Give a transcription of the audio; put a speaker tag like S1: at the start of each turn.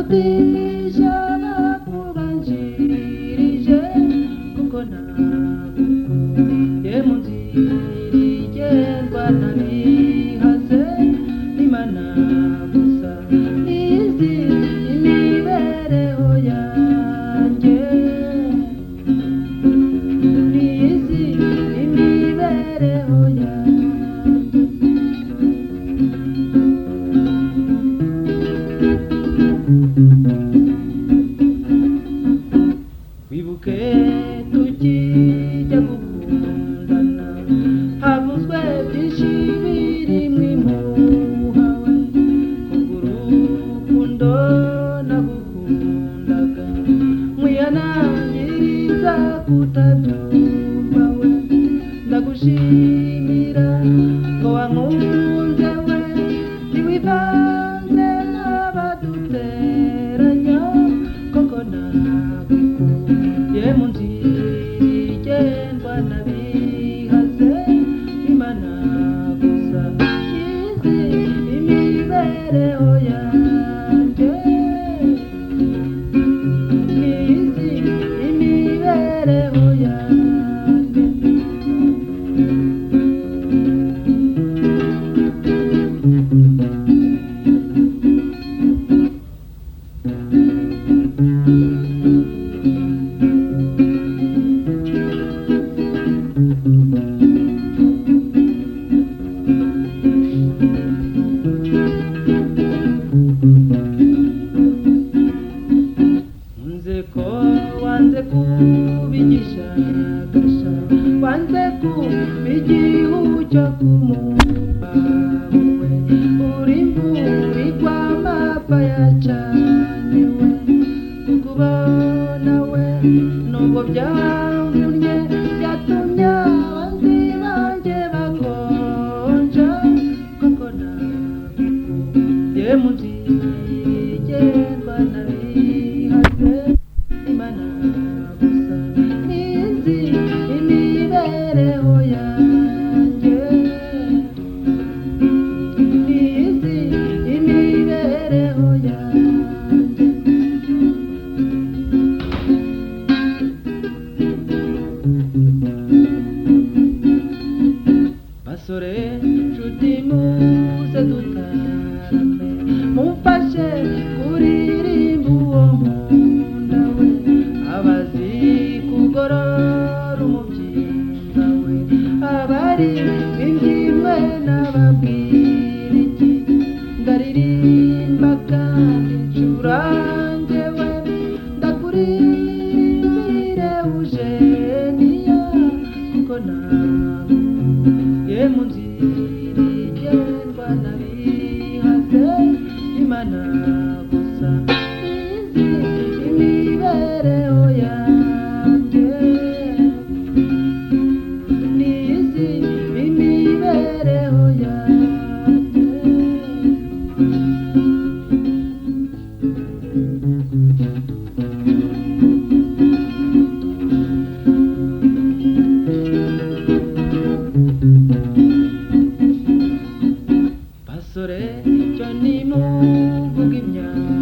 S1: Nakutisha nakuganjirije kuko nagukundiye mu nzira igendwa ntabihaze Imana gusa nizi imibereho yanjye nizi imibereho yanjye wibuke tukijya gukundana havuzwe byinshi birimo impuhawe kubw'urukundo nagukundaga nkwihanangiriza kutabyumva we ndagushimira ko wankunze we ntiwivanze n'abaduteranya koko nagukundiye mu nzira igendwa ntabihaze Imana gusa izi imibereho yanjye nizi imibereho yanjye wanze kubigisha gasha wanze kubigihu cyo kumumba we uri imvura igwa amapfa yacanye we kukubona we nubwo byamvunye byatumye abanzi banjye bakonja koko nagukundiye mu nzira igendwa ntabihaze Imana gusa nizi imibereho yanjye nizi imibereho yanjye basore nshuti muze dutarame mumfashe kuririmba uwo nkunda we abazi kugorora umubyimba we abari b'indimwe n'ababwira iki ndaririmba kandi ncurange we ndakuririmbire ujeniya kuko nagukundiye mu nzira igendwa ntabihaze Imana gusa izi imibereho yanjye nizi imibereho yanjye basore cyo nimuvuga imyaka